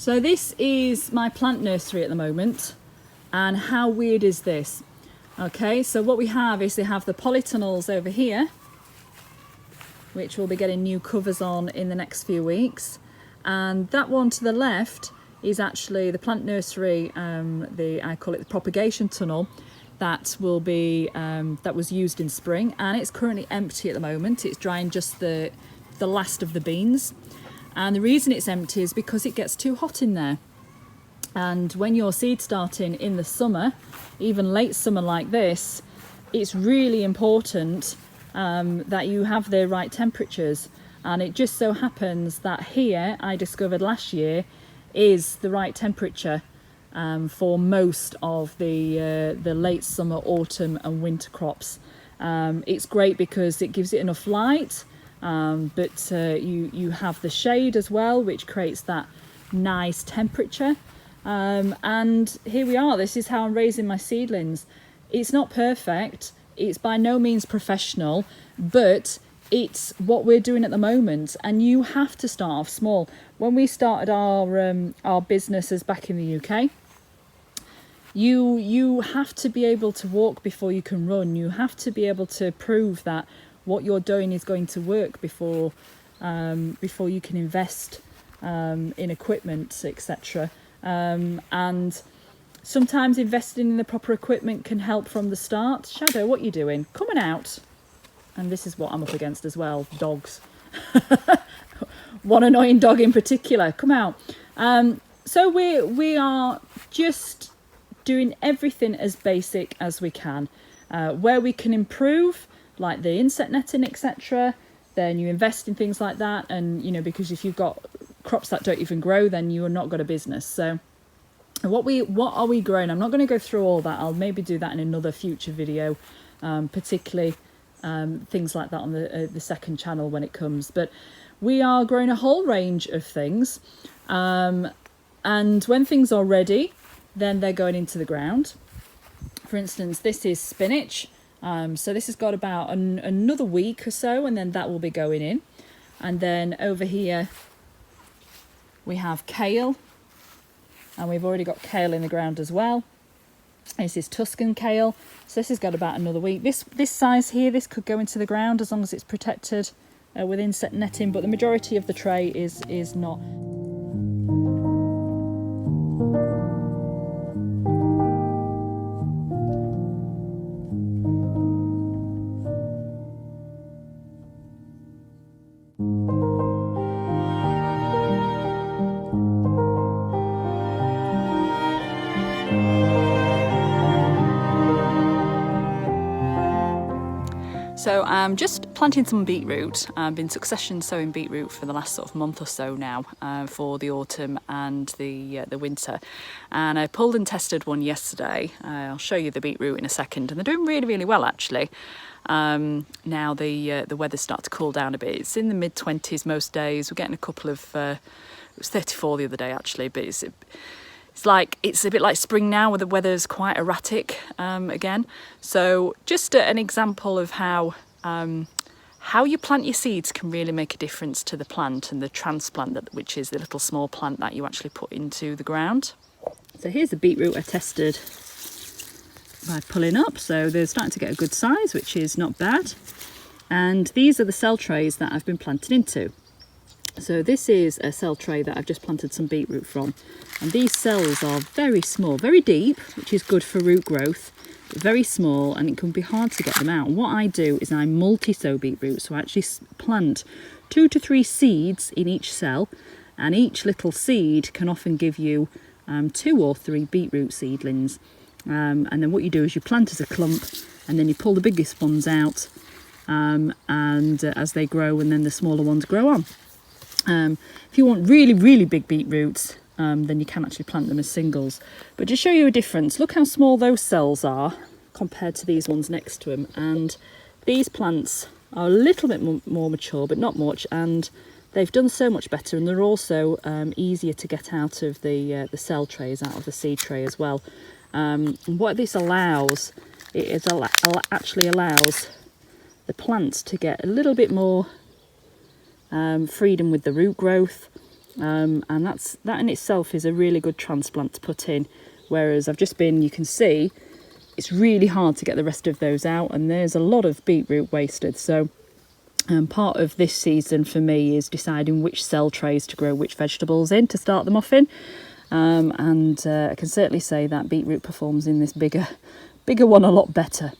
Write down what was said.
So this is my plant nursery at the moment, and how weird is this? Okay, so what we have is they have the polytunnels over here, which we'll be getting new covers on in the next few weeks, and that one to the left is actually the plant nursery. I call it the propagation tunnel. That will be that was used in spring, and it's currently empty at the moment. It's drying just the last of the beans, and the reason it's empty is because it gets too hot in there. And when you're seed starting in the summer, even late summer like this, it's really important that you have the right temperatures. And it just so happens that here, I discovered last year, is the right temperature for most of the late summer, autumn and winter crops. It's great because it gives it enough light, but you have the shade as well, which creates that nice temperature. And here we are. This is how I'm raising my seedlings. It's not perfect, it's by no means professional, but it's what we're doing at the moment. And you have to start off small. When we started our businesses back in the UK, you have to be able to walk before you can run. You have to be able to prove that what you're doing is going to work before you can invest in equipment, etc. And sometimes investing in the proper equipment can help from the start. Chateau, what are you doing? Coming out. And this is what I'm up against as well, dogs. One annoying dog in particular. Come out. So we are just doing everything as basic as we can. Where we can improve, like the insect netting, etc., then you invest in things like that. And, you know, because if you've got crops that don't even grow, then you are not got a business. So what are we growing? I'm not going to go through all that. I'll maybe do that in another future video, particularly things like that on the second channel when it comes. But we are growing a whole range of things, and when things are ready, then they're going into the ground. For instance, this is spinach. So this has got about another week or so, and then that will be going in. And then over here we have kale, and we've already got kale in the ground as well. This is Tuscan kale, so this has got about another week. This size here, this could go into the ground as long as it's protected with insect netting, but the majority of the tray is not. So I'm just planting some beetroot. I've been succession sowing beetroot for the last sort of month or so now, for the autumn and the winter. And I pulled and tested one yesterday. I'll show you the beetroot in a second, and they're doing really, really well actually. Now the weather's starting to cool down a bit. It's in the mid-20s most days. We're getting a couple of, it was 34 the other day actually, but it's a bit like spring now, where the weather's quite erratic again. So just an example of how you plant your seeds can really make a difference to the plant and the transplant, which is the little small plant that you actually put into the ground. So here's the beetroot I tested by pulling up. So they're starting to get a good size, which is not bad. And these are the cell trays that I've been planted into. So this is a cell tray that I've just planted some beetroot from, and these cells are very small, very deep, which is good for root growth, but very small, and it can be hard to get them out. And what I do is I multi-sow beetroot, so I actually plant 2 to 3 seeds in each cell, and each little seed can often give you 2 or 3 beetroot seedlings. And then what you do is you plant as a clump, and then you pull the biggest ones out, as they grow, and then the smaller ones grow on. If you want really, really big beetroots, then you can actually plant them as singles. But to show you a difference, look how small those cells are compared to these ones next to them. And these plants are a little bit more mature, but not much, and they've done so much better, and they're also easier to get out of the cell trays, out of the seed tray as well. What this allows, actually allows the plants to get a little bit more freedom with the root growth, and that in itself is a really good transplant to put in. Whereas I've just been, you can see, it's really hard to get the rest of those out, and there's a lot of beetroot wasted. So part of this season for me is deciding which cell trays to grow which vegetables in to start them off in. I can certainly say that beetroot performs in this bigger one a lot better.